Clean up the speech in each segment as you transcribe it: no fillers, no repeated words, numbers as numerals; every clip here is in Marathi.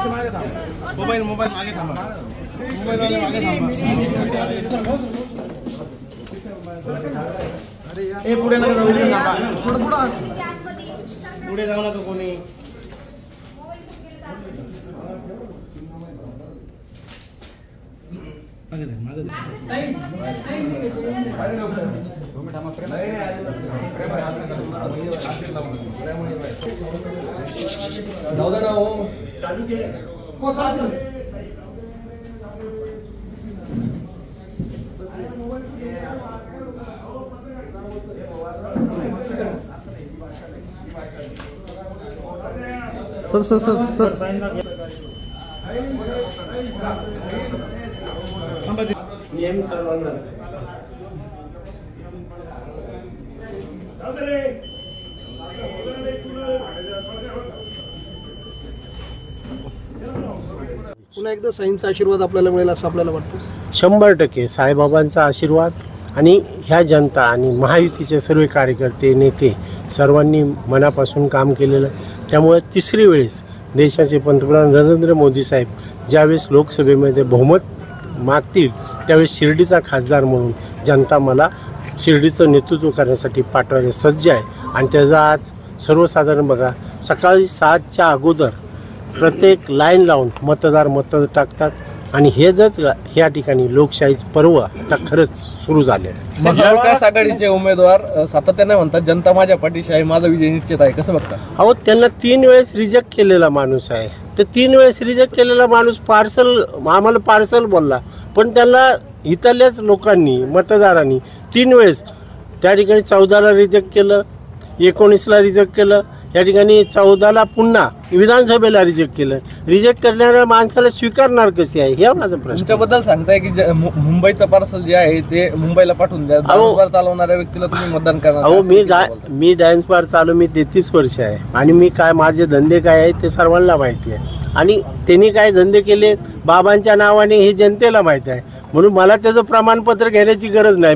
मोबाईल मागे थांबा, मोबाईल मागे थांबा। ए पुढे नका जाऊ, इथे थांबा, पुढे जाऊ नका कोणी। नियम सर्वांना पुन्हा एकदा साईंचा आशीर्वाद आपल्याला मिळेल असं आपल्याला वाटतं। 100% साईबाबांचा आशीर्वाद आणि ह्या जनता आणि महायुतीचे सर्व कार्यकर्ते नेते सर्वांनी मनापासून काम केलेलं, त्यामुळे तिसरी वेळेस देशाचे पंतप्रधान नरेंद्र मोदी साहेब ज्यावेळेस लोकसभेमध्ये बहुमत मागतील त्यावेळेस शिर्डीचा खासदार म्हणून जनता मला शिर्डीचं नेतृत्व करण्यासाठी पाठवायला सज्ज आहे। आणि त्याचा आज सर्वसाधारण बघा, सकाळी 7च्या अगोदर प्रत्येक लाईन लावून मतदार मत टाकतात आणि हे जच ह्या ठिकाणी लोकशाहीचं पर्व आता खरंच सुरू झाले आहे। महाविकास आघाडीचे उमेदवार सातत्याने म्हणतात जनता माझ्या पाठीशी आहे, माझा विजय निश्चित आहे, कसं बघता? अहो, त्यांना 3 वेळेस रिजेक्ट केलेला माणूस आहे, तर 3 वेळेस रिजेक्ट केलेला माणूस आम्हाला पार्सल बोलला, पण त्यांना इथल्याच लोकांनी मतदारांनी 3 वेळेस त्या ठिकाणी 14ला रिजेक्ट केलं, 19ला रिजेक्ट केलं, या ठिकाणी 14ला पुन्हा विधानसभेला रिजेक्ट केलं। रिजेक्ट करणाऱ्या माणसाला स्वीकारणार कसे आहे, हे माझा प्रश्न। तुमच्याबद्दल सांगताय की मुंबईचं पार्सल जे आहे ते मुंबईला पाठवून द्या, डान्स बार चालवणाऱ्या व्यक्तीला तुम्ही मतदान करणार? अहो, मी डान्स बार चालू मी 33 वर्ष आहे आणि मी काय माझे धंदे काय आहेत ते सर्वांना माहिती आहे आणि त्यांनी काय धंदे केले बाबांच्या नावाने हे जनतेला माहिती आहे, म्हणून मला त्याचं प्रमाणपत्र घेण्याची गरज नाही।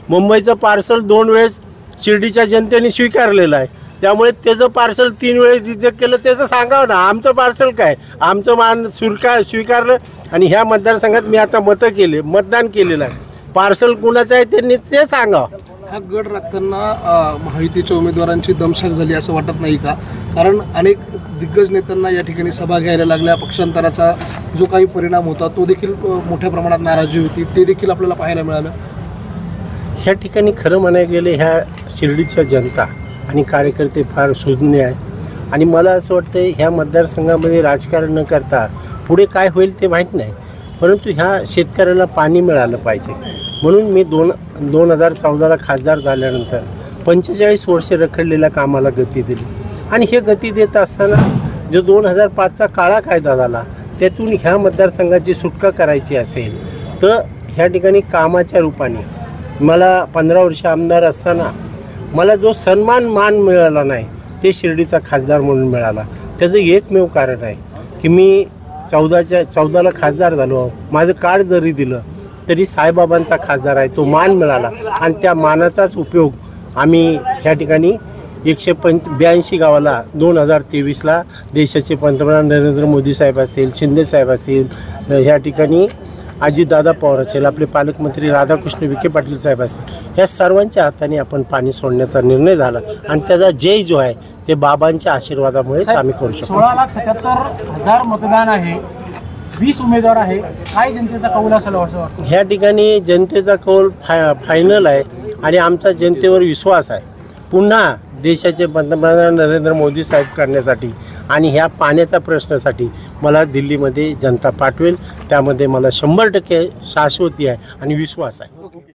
मुंबईचं पार्सल 2 वेळेस शिर्डीच्या जनतेने स्वीकारलेलं आहे, त्यामुळे त्याचं पार्सल 3 वेळेस रिजेक्ट केलं, त्याचं सांगावं ना। आमचं पार्सल काय, आमचं मान स्वीकारलं आणि ह्या मतदारसंघात मी आता मतदान केलेलं आहे, पार्सल कुणाचं आहे त्यांनी ते सांगावं। हा गड राखताना महायुतीच्या उमेदवारांची दमछाक झाली असं वाटत नाही का? कारण अनेक दिग्गज नेत्यांना या ठिकाणी सभा घ्यायला लागल्या, पक्षांतराचा जो काही परिणाम होता तो देखील मोठ्या प्रमाणात नाराजी होती, ते देखील आपल्याला पाहायला मिळालं। ह्या ठिकाणी खरं म्हणायला गेले ह्या शिर्डीच्या जनता आणि कार्यकर्ते फार सुज्ञ आहे आणि मला असं वाटतं ह्या मतदारसंघामध्ये राजकारण न करता पुढे काय होईल ते माहीत नाही, परंतु ह्या शेतकऱ्याला पाणी मिळालं पाहिजे म्हणून मी 2014ला खासदार झाल्यानंतर 45 वर्षे रखडलेल्या कामाला गती दिली आणि हे गती देत असताना जो 2005चा काळा कायदा झाला त्यातून ह्या मतदारसंघाची सुटका करायची असेल तर ह्या ठिकाणी कामाच्या रूपाने मला 15 वर्ष आमदार असताना मला जो मान मिळाला नाही ते शिर्डीचा खासदार म्हणून मिळाला। त्याचं एकमेव कारण आहे की मी 14ला खासदार झालो, माझं कार्ड जरी दिलं तरी साईबाबांचा खासदार आहे, तो मान मिळाला आणि त्या मानाचाच उपयोग आम्ही ह्या ठिकाणी 182 गावाला 2023ला देशाचे पंतप्रधान नरेंद्र मोदी साहेब असतील, शिंदे साहेब असतील, ह्या ठिकाणी अजितदादा पवार असेल, आपले पालकमंत्री राधाकृष्ण विखे पाटील साहेब असतील, ह्या सर्वांच्या हाताने आपण पाणी सोडण्याचा निर्णय झाला आणि त्याचा जय जो आहे ते बाबांच्या आशीर्वादामुळे आम्ही करू शकतो। 16,77,000 मतदान आहे, 20 उमेदवार आहे, काय जनतेचा कौल असेल असं वाटतं? ह्या ठिकाणी जनतेचा कौल फायनल आहे आणि आमचा जनतेवर विश्वास आहे पुन्हा देशाचे पंतप्रधान नरेंद्र मोदी साहेब करण्यासाठी आणि ह्या पाण्याच्या प्रश्नासाठी मला दिल्लीमध्ये जनता पाठवेल, त्यामध्ये मला 100% शाश्वती आहे आणि विश्वास आहे।